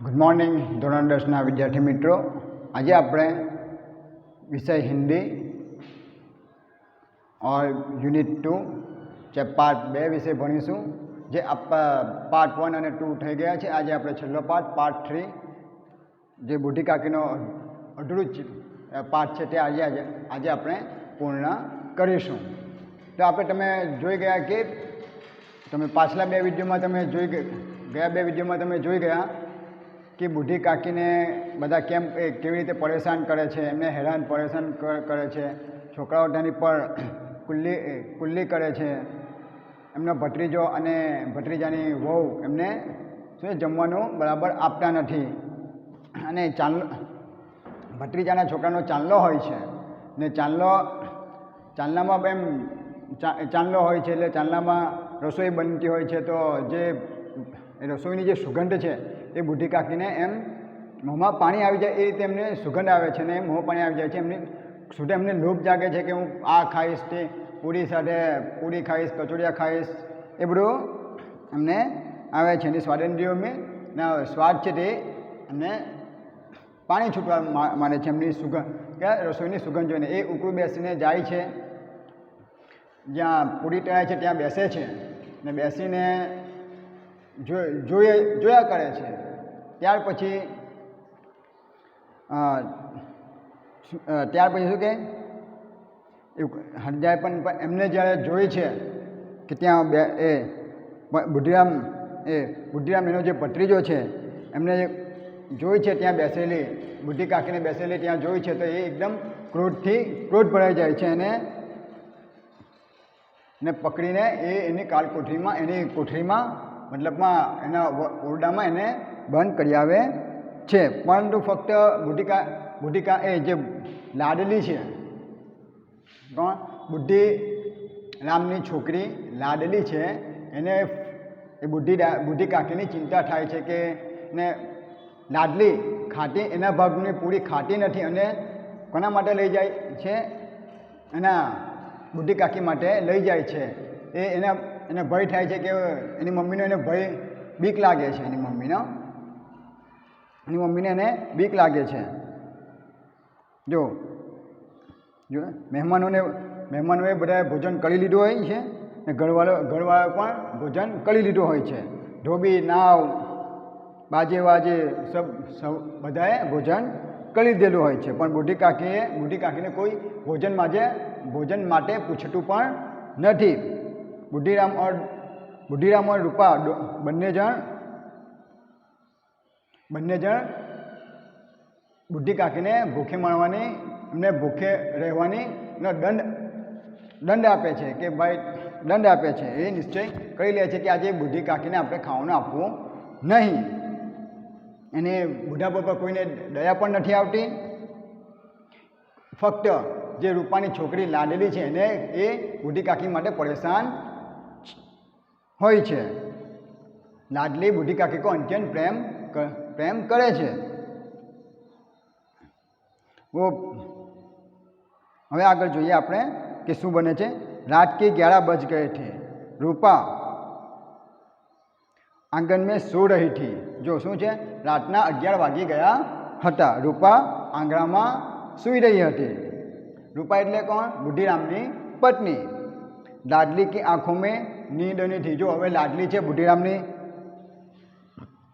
Good morning धोरण 10 विद्यार्थी मित्रों। आज આપણે विषय हिंदी और यूनिट 2 पार्ट 2 विषय भणीशुं। जे पार्ट 1 और 2 थई गया है। आज આપણે છેલ્લો पार्ट 3 जे बूढ़ी काकीनो अधूरू पार्ट है ते आज આપણે पूर्ण करीशुं। तो आप तमे जोई गया कि तमे पाछला 2 विडियो में तमे जोई गया 2 विडियो में तमे जोई गया कि बूढ़ी काकी ने बधा केवी रीते परेशान करे छे, एमने हैरान परेशान करे छे, छोकराओ तेनी पर कुल्ली करे छे, एमनो भत्रीजो अने भत्रीजानी वहू एमने शुं जमवानुं बराबर आपता नथी अने भत्रीजाना छोकरानो चांदलो होय छे ने चांदलामां एम चांदलो होय छे એટલે ચાંદલામાં રસોઈ બનતી હોય છે તો જે રસોઈની જે સુગંધ છે એ બુઢી કાકીને એમ મોંમાં પાણી આવી જાય એ રીતે એમને સુગંધ આવે છે ને મોં પાણી આવી જાય છે। એમની સુધે એમને લોભ જાગે છે કે હું આ ખાઈશ તે પૂરી સાથે પૂરી ખાઈશ, કચોરિયા ખાઈશ, એ બધું એમને આવે છે। એની સ્વાદેન્દ્રિયોમાં સ્વાદ છે તે એમને પાણી છૂટવા માંડે છે એમની સુગંધ કે રસોઈની સુગંધ જોઈને। એ ઉકળું બેસીને જાય છે જ્યાં પૂરી તળાય છે ત્યાં બેસે છે ને બેસીને જોયા કરે છે। ત્યાર પછી શું કે હરજાય પણ એમને જ્યારે જોઈ છે કે ત્યાં બુદ્ધિરામ એનો જે ભત્રીજો છે એમને જોઈ છે ત્યાં બેસેલી બુઢી કાકીને બેસેલી ત્યાં જોઈ છે તો એ એકદમ ક્રોધ ભરાઈ જાય છે અને પકડીને એની કાળકોઠરીમાં એની કોઠરીમાં મતલબમાં એના ઓરડામાં એને બંધ કરી આવે છે। પરંતુ ફક્ત બુઢિકા એ જે લાડલી છે કોણ બુદ્ધિરામની છોકરી લાડલી છે એને એ બુઢી કાકીની ચિંતા થાય છે કે ને લાડલી ખાટી એના ભાગની પૂરી ખાટી નથી અને કોના માટે લઈ જાય છે એના બુઢી કાકી માટે લઈ જાય છે। એને ભય થાય છે કે એની મમ્મીનો એને ભય બીક લાગે છે એની મમ્મીને એને બીક લાગે છે। જો મહેમાનોએ બધાએ ભોજન કરી લીધું હોય છે ને ઘરવાળાએ પણ ભોજન કરી લીધું હોય છે। ધોબી નાવ બાજે બધાએ ભોજન કરી દીધેલું હોય છે પણ બુઢી કાકીને કોઈ ભોજન માટે પૂછતું પણ નથી। બુઢીરામ और રૂપા બંને જણ બુઢી કાકીને ભૂખે મારવાની એમને ભૂખે રહેવાની દંડ આપે છે કે ભાઈ દંડ આપે છે। એ નિશ્ચય કરી લે છે કે આજે બુઢી કાકીને આપણે ખાવાનું આપવું નહીં। એને બુઢાપા પર કોઈને દયા પણ નથી આવતી। ફક્ત જે રૂપાની છોકરી લાડલી છે એને એ બુઢી કાકી માટે પરેશાન હોય છે। લાડલી બુઢી કાકી કો અત્યંત प्रेम करे છે। હવે આગળ જોઈએ આપણે કે શું બને છે। रात के 11 बज गए थे, रूपा आंगन में सो रही थी। जो શું છે રાતના 11 વાગી ગયા હતા। રૂપા આંગણામાં સૂઈ રહી હતી। रूपा એટલે કોણ? બુઢીરામની પત્ની। लाडली की आंखों में नींद नहीं थी। जो હવે લાડલી છે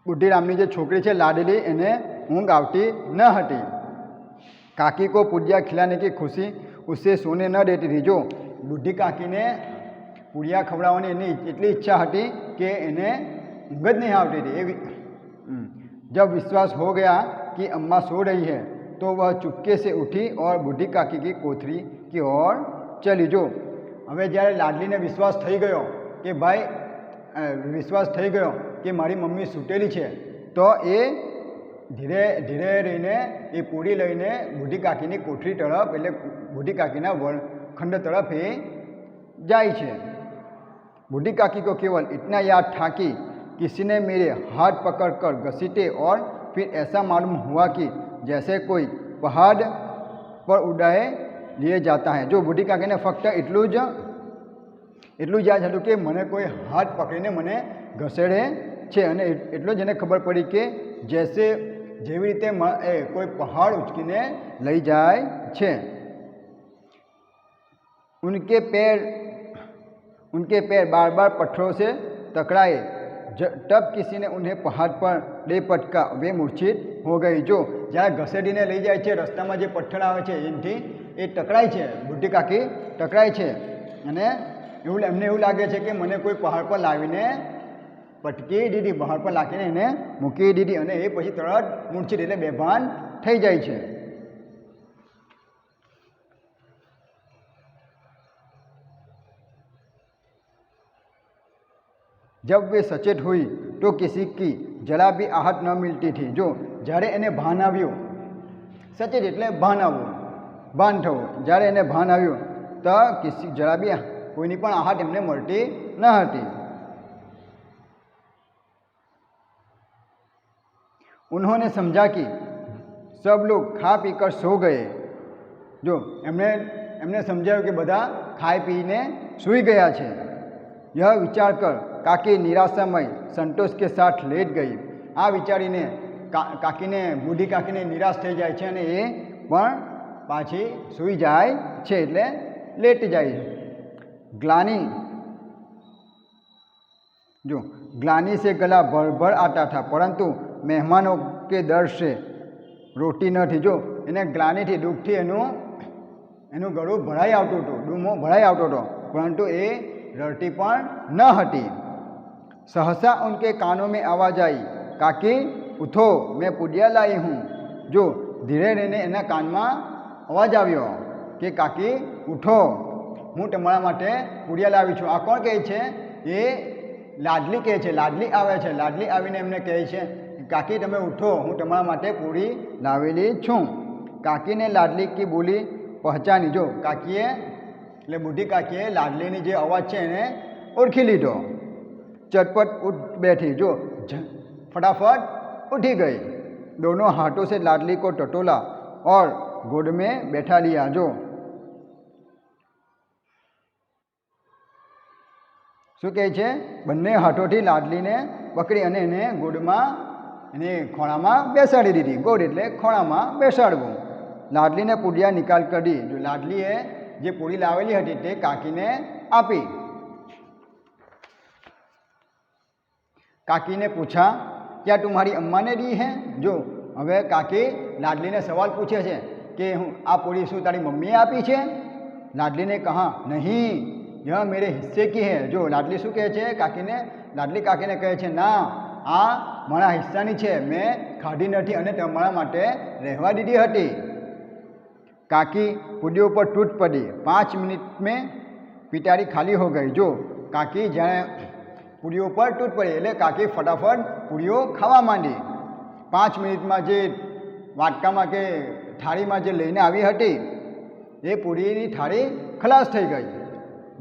બુઢીરામની જે છોકરી છે લાડલી એને ઊંઘ આવતી ન હતી। काकी को पुड़िया खिलाने की खुशी उसे सोने न देती थी। जो बूढ़ी काकी ने पुड़िया खवड़ावવાની એની એટલી ઈચ્છા હતી કે એને ઊંઘ જ नहीं આવતી थी। जब विश्वास हो गया कि अम्मा सो रही है तो वह चुपके से उठी और बूढ़ी काकी की कोठरी की ओर चली। जो હવે જ્યારે લાડલીને વિશ્વાસ થઈ ગયો કે ભાઈ કે મારી મમ્મી સૂટેલી છે તો એ ધીરે રહીને એ પૂરી લઈને બુઢી કાકીની કોઠરી તરફ એટલે બુઢી કાકીના ખંડ તરફ એ જાય છે। बूढ़ी काकी को केवल इतना याद था कि किसी ने मेरे हाथ पकड़कर घसीटे और फिर ऐसा मालूम हुआ कि जैसे कोई पहाड़ पर उड़ाए लिए जाता है। जो बूढ़ी काकीने फक्त એટલું જ યાદ હતું કે મને કોઈ હાથ પકડીને મને ઘસેડે છે અને એટલો જ એને ખબર પડી કે જેવી રીતે કોઈ પહાડ ઉચકીને લઈ જાય છે। उनके पैर बार बार पत्थरों से टकराए। तब किसी ने उन्हें पहाड़ पर दे पटका, वे मूर्छित हो गई। जो જ્યારે ઘસેડીને લઈ જાય છે રસ્તામાં જે પથ્થર આવે છે એનાથી એ ટકરાય છે, બુઢી કાકી ટકરાય છે અને એમને એવું લાગે છે કે મને કોઈ પહાડ પર લાવીને પટકી દીધી, પહાડ પર લાવીને એને મૂકી દીધી અને એ પછી તરત મૂર્છિત એટલે બેભાન થઈ જાય છે। जब वे सचेत हुई तो किसी की जरा भी आहट न मिलती थी। जो જ્યારે એને ભાન આવ્યું, સચેત એટલે ભાન આવવું, ભાન થવું, જ્યારે એને ભાન આવ્યું તો જરા બી કોઈની પણ आहट એમને મળતી ન હતી। उन्होंने समझा कि सब लोग खा पीकर सो गए। जो એમને સમજાયું કે બધા ખાઈ પીને સૂઈ ગયા છે। यह विचार कर काकी निराशामय संतोष के साथ लेट गई। आ विचारीने काकीने बूढ़ी काकीने निराश થઈ જાય છે અને એ પણ પાછી સૂઈ જાય છે એટલે લેટ જાય। ग्लानि से गला भर भर आता था, परंतु मेहमानों के डर से रोटी न थी। जो એને ગ્લાનિથી દુઃખથી એનું ગળું ભરાઈ આવતું હતું, ડૂમો ભરાઈ આવતો હતો, પરંતુ એ रटी पण न हटी। सहसा उनके कानों में आवाज आई, काकी उठो, मैं पुडिया लाई हूँ। जो धीरे रहीने एना कान में अवाज आव्यो कि काकी उठो, हूँ तमारा माटे पुडिया लावी छूँ। आ कोण कहे छे? ये लाडली कहे छे। लाडली आवे छे, लाडली आवीने एमने कहे छे काकी तमे उठो, हूँ तमारा माटे पूरी लावेली छूँ। काकी ने लाडली की बोली पहचानी। जो काकीए એટલે બુઢી કાકીએ લાડલીની જે અવાજ છે એને ઓળખી લીધો। चटपट उठ बैठी। जो फटाफट उठी गई। दोनों हाथों से लाडली को टटोला और गोद में बैठा लिया। जो શું કહે છે? બંને હાથોથી લાડલીને પકડી અને એને ગોદમાં એને ખોળામાં બેસાડી દીધી। ગોદ એટલે ખોળામાં બેસાડવું। લાડલીને પુડિયા નિકાલ કરી। જો લાડલીએ જે પૂરી લાવેલી હતી તે કાકીને આપી। काकी ने पूछा, क्या तुम्हारी अम्मा ने दी है? जो हवे काकी लाडली ने सवाल पूछे छे कि हूँ आ पूरी शू तारी मम्मीए आपी छे? लाडली ने कहा, नहीं, यह मेरे हिस्से की है। जो लाडली शू कहे छे? लाडली काकी ने कहे छे, ना, आ मारा हिस्सानी छे, मैं खाधी नथी अने तमारा माटे रहवा दीधी हती। काकी पुडियो पर टूट पड़ी। 5 मिनट में पिटारी खाली हो गई। जो काकी जाने पूरीओ पर तूट पड़ी એટલે કાકી ફટાફટ પૂરીઓ ખાવા માંડી। 5 મિનિટમાં જે વાટકામાં કે થાળીમાં જે લઈને આવી હતી એ પૂરીની થાળી ખલાસ થઈ ગઈ।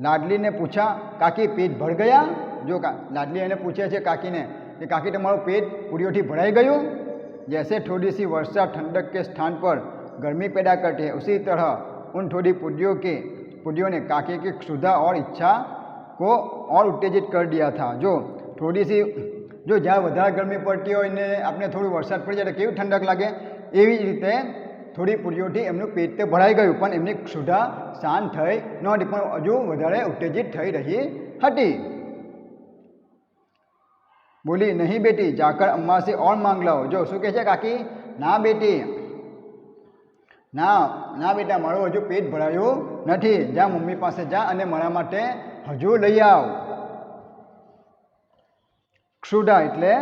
લાડલીને પૂછા, કાકી પેટ ભર ગયા? જો લાડલી એને પૂછે છે કાકીને कि काकी તમારું પેટ પૂરીઓથી ભરાઈ ગયું? जैसे थोड़ी सी वर्षा ठंडक के स्थान पर गर्मी पैदा करती है, उसी तरह उन थोड़ी पुडियों ने काकी की क्षुधा और इच्छा को और उत्तेजित कर दिया था। जो थोड़ी सी जो ज्यादा વધારે ગરમી પડતી હોય ને આપણે થોડી વરસાદ પડી જાય તો કેવી ઠંડક લાગે, એવી જ રીતે થોડી પૂરીઓથી એમનું પેટ તો ભરાઈ ગયું પણ એમની ક્ષુધા શાંત થઈ નહોતી, પણ હજુ વધારે ઉત્તેજિત થઈ રહી હતી। बोली, नहीं बेटी, जाकर अम्मा से और मांग लो। जो શું કહે છે કાકી? ના બેટી, ના બેટા, મારું હજુ પેટ ભરાયું નથી, જા મમ્મી પાસે જા અને મારા માટે હજુ લઈ આવ। ક્ષુધા એટલે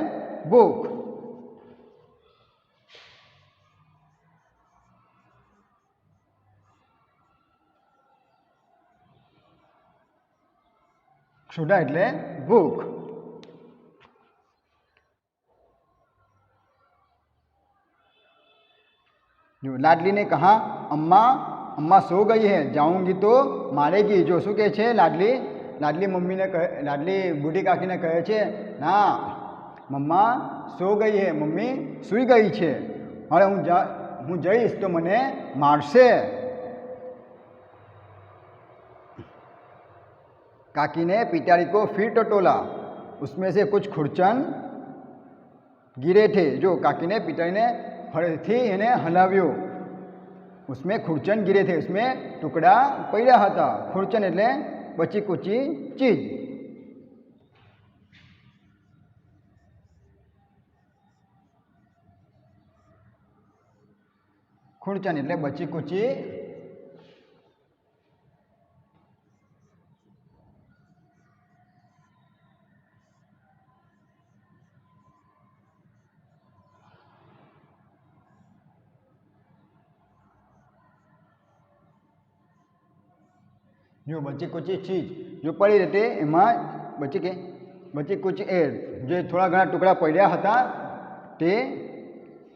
ભૂખ। ક્ષુધા એટલે ભૂખ। जो लाडली ने कहा, अम्मा सो गई है, जाऊंगी तो मारेगी। जो शू कहे छे लाडली मम्मी ने कहे, लाडली बूढ़ी काकी ने कहे छे, ना, मम्मा सो गई है, मम्मी सूई गई छे, हवे हूँ जईश तो मने मारशे। काकी ने पिटारी को फिर टटोला, उसमें से कुछ खुरचन गिरे थे, जो काकी ने पिटाई ने फरीथी इन्हें हलाव्यो, उसमें खुरचन गिरे थे, उसमें टुकड़ा पड़ा था। खुरचन एटले बची कूची चीज। खुरचन एटले बची कूची जो बची कुची चीज जो पड़ी रहती एमां बची कुछ ए जो थोड़ा घना टुकड़ा पड़ा था ते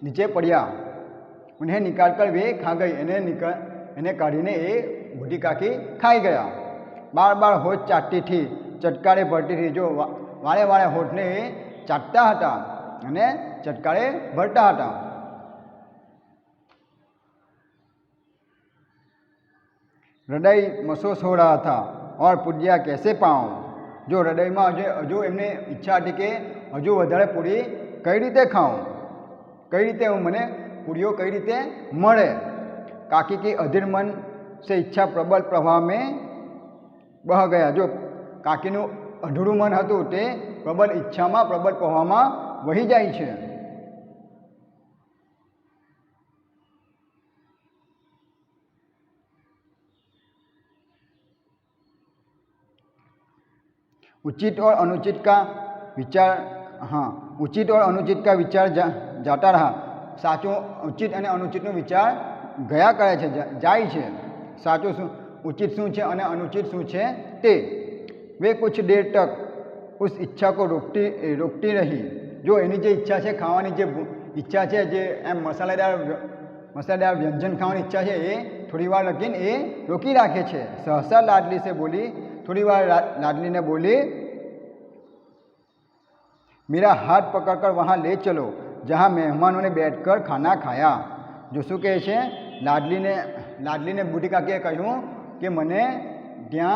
नीचे पड़ा, उन्हें निकाल कर वे खा गई। इन्हें काढ़ीने ए बूढ़ी काकी खाई गया। बार बार होठ चाटती थी, चटकारे भरती थी, जो वारे वारे होठने चाटता था अने चटकारे भरता था। हृदय मसोस हो रहा था और पूड़िया कैसे पाऊँ, जो हृदय में हजू एमने इच्छा थी कि हजू वधारे पूड़ी कई रीते खाऊँ, कई रीते मने पूड़ियों कई रीते मळे। काकी की अधीर मन से इच्छा प्रबल प्रवाह में बह गया। जो काकीनु अधूरु मन हतुं ते प्रबल इच्छा में प्रबल प्रवाह में वही जाय छे। उचित और अनुचित का विचार, हाँ, उचित और अनुचित का विचार जाता रहा। साचो उचित और अनुचित विचार गया करे छे, जाय छे। साचो उचित शू है और अनुचित शू है ते। वे कुछ देर तक उस इच्छा को रोकती रही। जो एनी जे इच्छा है खावानी जे इच्छा है, जे एम मसालेदार व्यंजन खावानी इच्छा है, ये थोड़ी वार लगीन ए रोकी राखे छे। सहसा लाडली से बोली, थोड़ी बार लाडली ने बोली, मेरा हाथ पकड़कर वहाँ ले चलो जहाँ मेहमानों ने बैठकर खाना खाया। जो शू कहे छे, लाडली ने बूढ़ी काकीए कहूँ कि मने त्या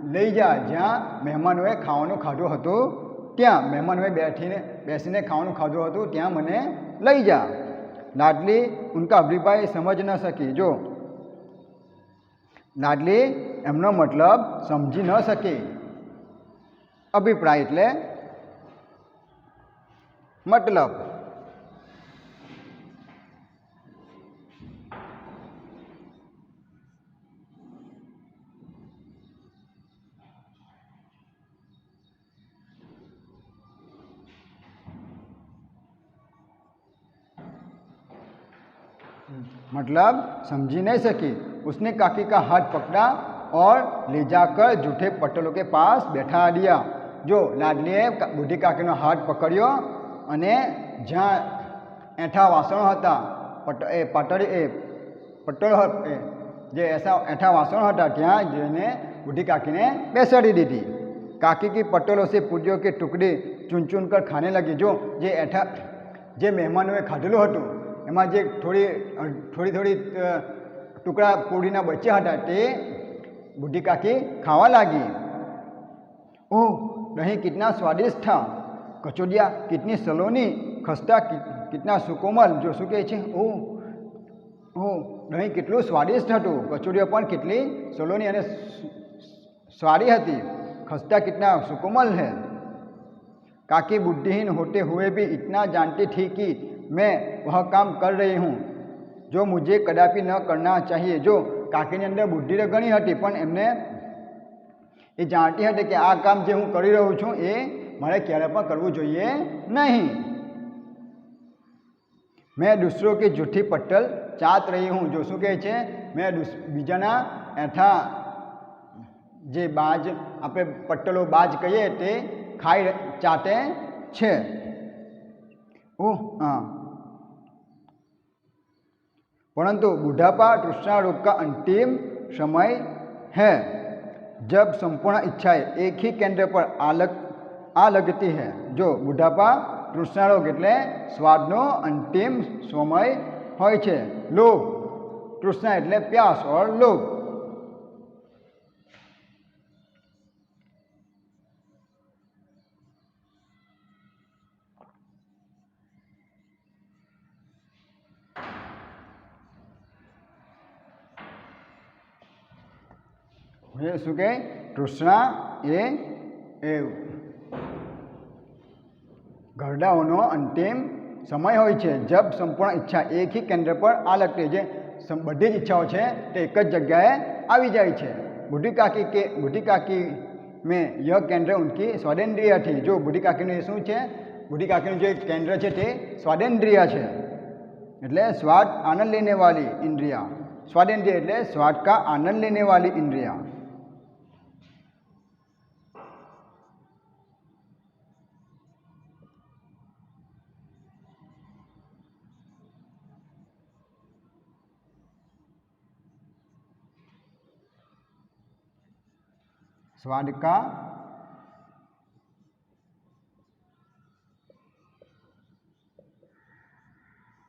लई जा ज्यां मेहमानोए खावानुं खाधुं हतुं, त्या मेहमानोए बेसीने खावानुं खाधुं हतुं, त्या मने लई जा। लाडली उनका अभिप्राय समझ न सकी। जो लाडली एमनो मतलब समझी न सकी। अभिप्राय एटले मतलब। मतलब समझी नहीं सकी। उसने काकी का हाथ पकड़ा और ले जाकर जूठे पटलों के पास बैठा दिया। जो लाडलीए बूढ़ी काकीनो हाथ पकड़्यो अने ज्यां एठा वासणो हता पटोळो जे ऐसा एठा वासणो हता त्यां जईने बूढ़ी काकी ने बेसाड़ी दीधी। काकी की पटोलों से पूड़ियों की टुकड़ी चुन चुन कर खाने लगी। जो जे एठा जे मेहमानोए खाधेलुं हतुं एमां जे थोड़ी टुकड़ा पूड़ीना बच्या हता ते बूढ़ी काकी खावा लागी। ओह, दही कितना स्वादिष्ट था, कचौड़िया कितनी सलोनी, खस्ता कितना सुकोमल। जो शू कहे छे, ओह दही केटलुं स्वादिष्ट हतुं, कचौड़िया पण केटली सलोनी अने स्वादी हती, खस्ता कितना सुकोमल है। काकी बुद्धिहीन होते हुए भी इतना जानती थी कि मैं वह काम कर रही हूँ जो मुझे कदापि न करना चाहिए। जो काकीनी अंदर बुद्धि तो घणी हती पण एमने ए जानती हती कि आ काम जे हूँ करी रह्यो छुं ए मारे क्यारे पण करवुं जोईए नहीं। मैं दूसरों की जूठी पट्टल चाट रही हूँ। जो शू कहे छे, मैं बीजाना एठा जे बाज आपणे पट्टलो बाज कहीए ते खाई चाटे छे। ओह हाँ, परंतु बुढ़ापा तृष्णा रोग का अंतिम समय है, जब संपूर्ण इच्छाएं एक ही केंद्र पर आ लगती है। जो बुढ़ापा तृष्णा रोग एटले स्वादनो अंतिम समय होय छे। लोभ, तृष्णा एटले प्यास और लोभ। શું કહે તૃષ્ણા એ ઘરડાઓનો અંતિમ સમય હોય છે જબ સંપૂર્ણ ઈચ્છા એક ही केंद्र पर आ लगती है જે બધી જ ઈચ્છાઓ છે તે એક જ જગ્યાએ આવી જાય છે બુઢી કાકી में यह केंद्र उनकी स्वादेंद्रिय थी जो बूढ़ी काकीનું એ શું છે बूढ़ी काकीનું જે કેન્દ્ર છે તે સ્વાદેન્દ્રિય છે એટલે स्वाद आनंद लेने वाली इंद्रिया स्वादेंद्रिय એટલે स्वाद का आनंद लेने वाली इंद्रिया स्वाद का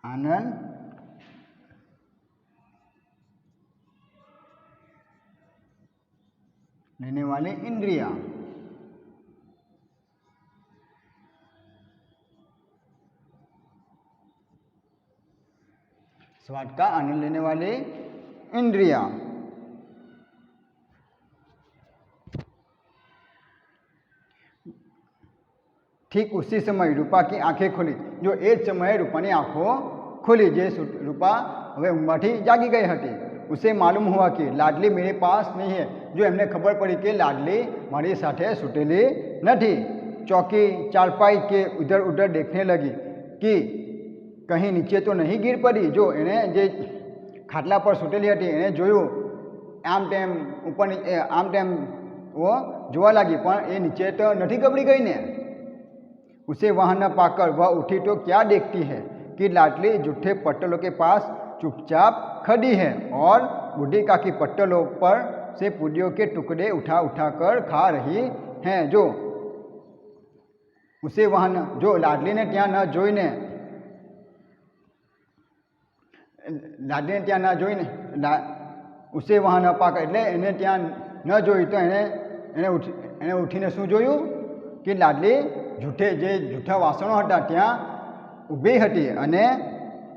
आनंद लेने वाली इंद्रिया स्वाद का आनंद लेने वाली इंद्रिया ठीक उसी समय रूपा की आंखें खुली जो एक समय रूपा की आंखों खुली जे रूपा हवे ઊંઘમાંથી जागी गई हती उसे मालूम हुआ कि लाडली मेरे पास नहीं है जो एमने खबर पड़ी कि लाडली मारी साथे सुटेली नहीं चौकी चारपाई के उधर उधर देखने लगी कि कहीं नीचे तो नहीं गिर पड़ी जो एने जे खाटला पर सुटेली हती एने जोयुं आम तेम ऊपर आम तेम वो जोवा लगी पण ए नीचे तो नहीं गबड़ी गई ने उसे वहाँ न पाकर वह उठी तो क्या देखती है कि लाडली जूठे पट्टलों के पास चुपचाप खड़ी है और बूढ़ी काकी पट्टलों पर से पूड़ियों के टुकड़े उठा उठा कर खा रही हैं जो उसे वहाँ न जो लाडली ने त्या न जोईने लाडली ने त्या न जोईने उसे वहाँ न पाकर એટલે એને ત્યાં ન જોઈ તો એને ઉઠીને શું જોયું કે લાડલી જૂઠા વાસણો હતા ત્યાં ઊભી હતી અને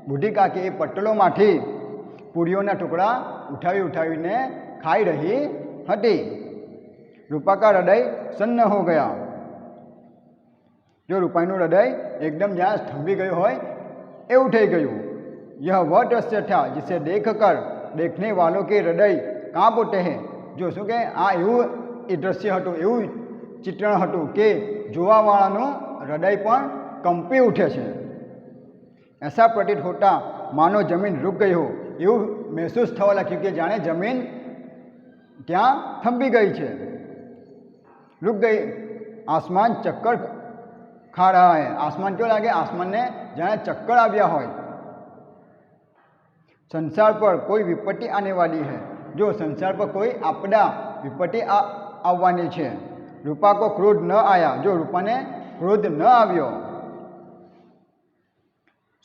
બુઢી કાકી એ પટ્ટલોમાંથી પૂરીઓના ટુકડા ઉઠાવીને ખાઈ રહી હતી રૂપા का हृदय सन्न हो गया जो रूपाईનું हृदय एकदम जहाँ थंभी गયું હોય એવું થઈ ગયું यह वह दृश्य था जिसे देखकर देखने वालों के हृदय काँप उठे हैं जो શું કે આ એવું એ દ્રશ્ય હતું એવું ચિત્રણ હતું કે જોવાવાળાનું હૃદય પણ કંપી ઉઠે છે ऐसा प्रतीत होता मानो जमीन रुक गई हो એવું महसूस થવા લાગ્યું કે જાણે જમીન ત્યાં થંભી ગઈ છે रुक गई आसमान चक्कर खा रहा है आसमान क्यों लागे आसमान ने जाने चक्कर आव्या होय संसार पर कोई विपत्ति आने वाली है जो संसार पर कोई आपदा विपत्ति आववानी है रूपा को क्रोध न आया जो रूपा ने क्रोध न आव्यो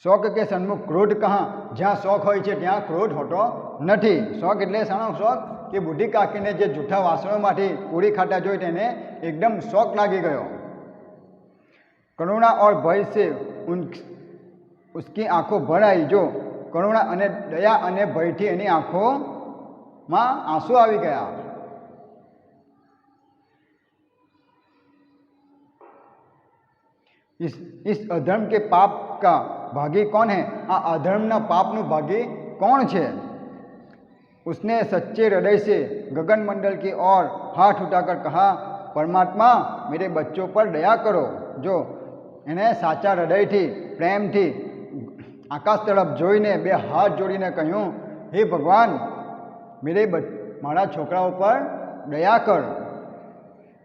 शौक के सन्मुख क्रोध कहाँ ज्यां शौक होय छे त्यां क्रोध होतो नथी शौक एटले शानो शौक कि बूढ़ी काकी ने जे जूठा वासणोमांथी पूरी खाता जोई तेने एकदम शौक लागी गयो करुणा और भय से उसकी आंखों भर आई जो करुणा अने दया अने भयथी एनी आंखों में आंसू आवी गया इस अधर्म के पाप का भागी कौन है आ अधर्मना पापनु भागी कौन है उसने सच्चे हृदय से गगन मंडल की ओर हाथ उठाकर कहा परमात्मा मेरे बच्चों पर दया करो जो एने साचा हृदय थी प्रेम थी आकाश तरफ जोईने बे हाथ जोड़ीने कहूँ हे भगवान मारा छोकराओं पर दया कर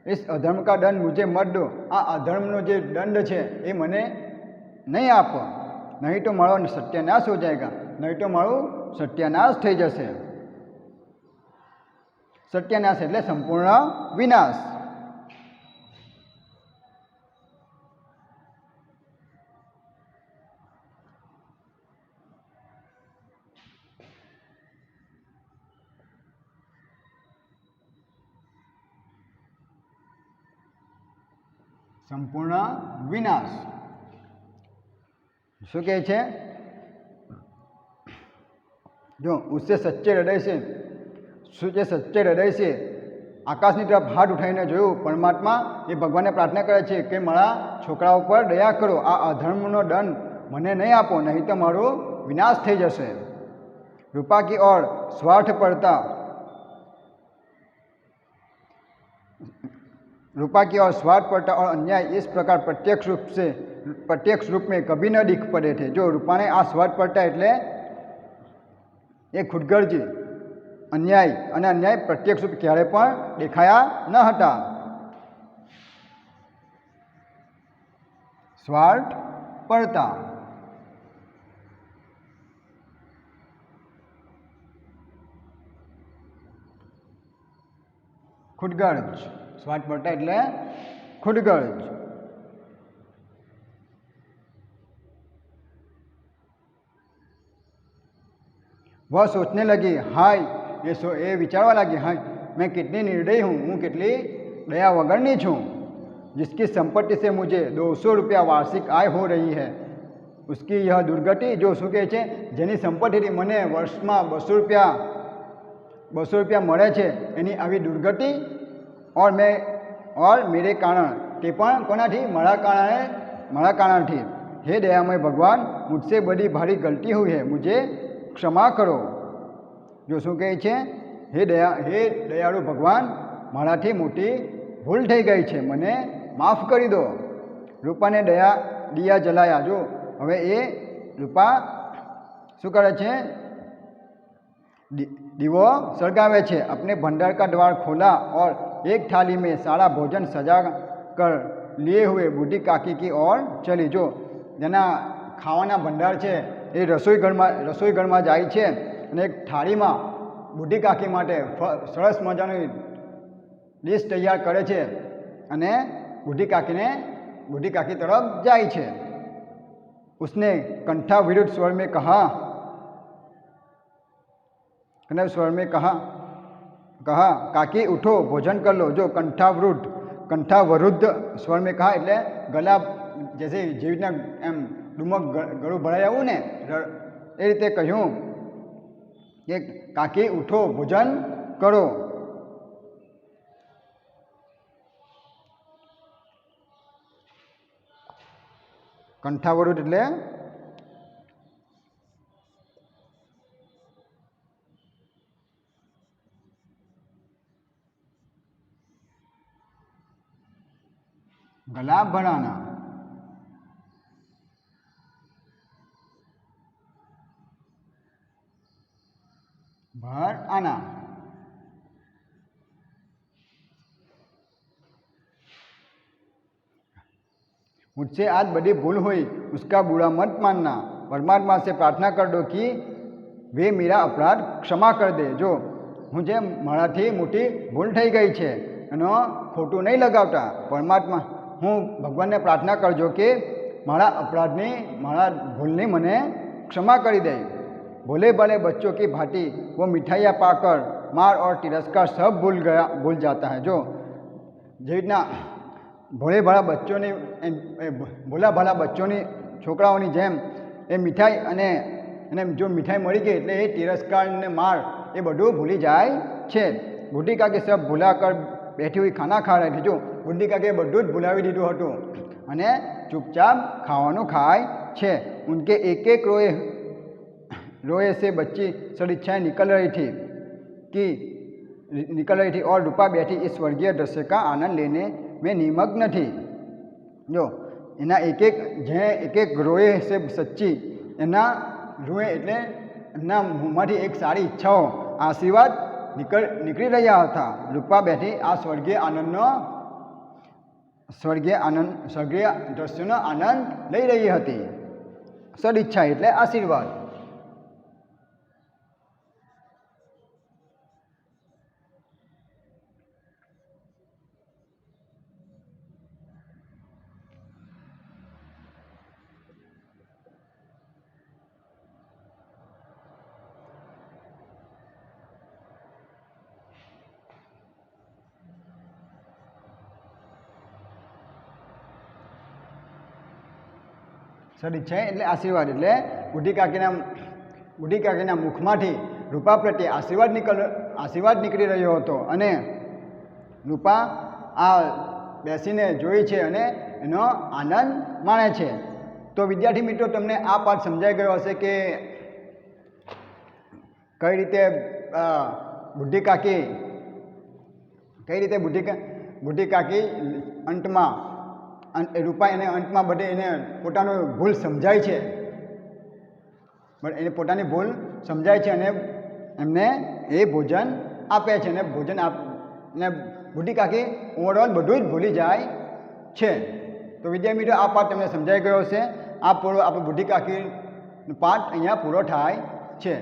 इस अधर्म का दंड मुझे मत दो आ अधर्मनो जे दंड है ये मने नहीं आप नहीं तो मारो सत्यानाश हो जाएगा नहीं तो मारो सत्यानाश थई जशे सत्यानाश एटले संपूर्ण विनाश संपूर्ण विनाश शू कहे जो उससे सच्चे हृदय से सच्चे हृदय से આકાશની તરફ હાથ ઉઠાવીને જોયું. પરમાત્મા એ ભગવાનને પ્રાર્થના કરે છે કે મારા છોકરાઓ પર દયા કરો, આ અધર્મનો દંડ મને નહીં આપો, નહીં તો મારો વિનાશ થઈ જશે. रूपा की ओर स्वार्थ पड़ता रूपा की ओर स्वार्थ पड़ता और अन्याय इस प्रकार प्रत्यक्ष रूप में कभी न दिख पड़े थे. जो रूपा ने आ स्वार्थ पड़ता એટલે એ ખુદગર્જી અન્યાય અને અન્યાય પ્રત્યક્ષ રૂપ ક્યારે પણ દેખાયા ન હતા. સ્વાર્થ પડતા खुदगर्ज स्वार्थ पड़ता એટલે खुदगर्ज. वह सोचने लगी, हाय ये विचारवा लगी, हाय मैं कितनी निर्दयी हूँ, हूँ कितनी दया वगरनी छूँ. जिसकी संपत्ति से मुझे 200 रुपया वार्षिक आय हो रही है, उसकी यह दुर्गति. जो શું કહે છે, જેની સંપત્તિથી મને વર્ષમાં 200 रुपया મળે છે, એની આવી દુર્ગતિ. और मेरे कारण તે પણ કોનાથી? મારા કારણથી. हे दयामय भगवान, मुझसे बड़ी भारी गलती हुई है, मुझे क्षमा करो. जो શું કહે છે, હે દયાળુ ભગવાન, મારાથી મોટી ભૂલ થઈ ગઈ છે, મને માફ કરી દો. રૂપાને દિયા જલાયા. જો હવે એ રૂપા શું કરે છે? दीवो सળગાવે છે. अपने भंडार का द्वार खोला और एक थाली में सारा भोजन सजा कर लिए हुए बूढ़ी काकी की ओर चली. जो જેના ખાવાના ભંડાર છે એ રસોઈઘરમાં જાય છે અને એક થાળીમાં બુઢી કાકી માટે સરસ મજાની ડીશ તૈયાર કરે છે અને બુઢી કાકી તરફ જાય છે. उसने कंठा विरुद्ध स्वर में कहा काकी उठो, भोजन कर लो. जो कंठावरुद्ध स्वर में कहा એટલે ગલા जैसे જેવી રીતના એમ ડુમક ગળું ભરાઈ આવું ને એ રીતે કહ્યું કે કાકી ઉઠો, ભોજન કરો. કંઠાવરુદ્ધ એટલે गला भराना. भर आना. मुझसे आज बड़ी भूल हुई, उसका बुरा मत मानना. परमात्मा से प्रार्थना कर दो कि वे मेरा अपराध क्षमा कर दे. जो मुझे माराथी मोटी भूल थई गई है एनो खोटू नहीं लगावता. परमात्मा हूँ भगवान ने प्रार्थना करजो कि मारा अपराधनी मारा भूलनी मने क्षमा कर दे. भोले भाले बच्चों की भांति वो मिठाइयाँ पाकर मार और तिरस्कार सब भूल जाता है. जो જે રીતના ભોળે ભાલા બચ્ચોની છોકરાઓની જેમ એ મિઠાઈ અને એને જો મિઠાઈ મળી ગઈ એટલે એ તિરસ્કાર ને માર એ બધું ભૂલી જાય છે. બુઢી કાકી સબ ભૂલા કર બેઠી हुई खाना खा रही थी. जो બુઢી કાકીએ બધું જ ભૂલાવી દીધું હતું અને ચૂપચાપ ખાવાનું ખાય છે. उनके एक एक रोए से बच्ची सदिच्छाएँ निकल रही थी और रूपा बैठी इस स्वर्गीय दृश्य का आनंद लेने में निमग्न थी. जो एना एक एक रोए से सच्ची एना रोए એટલે એમના મોંમાંથી એક સારી ઈચ્છાઓ આશીર્વાદ નીકળી રહ્યા હતા. રૂપા બેઠી આ સ્વર્ગીય દ્રશ્યનો આનંદ લઈ રહી હતી. સદઈચ્છા એટલે આશીર્વાદ. સદઈચ્છા એટલે આશીર્વાદ. એટલે બુઢી કાકીના મુખમાંથી રૂપા પ્રત્યે આશીર્વાદ નીકળી રહ્યો હતો અને રૂપા આ બેસીને જોઈ છે અને એનો આનંદ માણે છે. તો વિદ્યાર્થી મિત્રો, તમને આ પાઠ સમજાઈ ગયો હશે કે કઈ રીતે બુઢી કાકી અંતમાં રૂપા એને અંતમાં બધે એને પોતાનો ભૂલ સમજાય છે, એને પોતાની ભૂલ સમજાય છે અને એમને એ ભોજન આપે છે અને ભોજન ને બુઢી કાકી ઓવરઓલ બધું જ ભૂલી જાય છે. તો વિદ્યાર્થી મિત્રો, આ પાઠ તમને સમજાઈ ગયો હશે. આ પૂરો આપણે બુઢી કાકીનો પાઠ અહીંયા પૂરો થાય છે.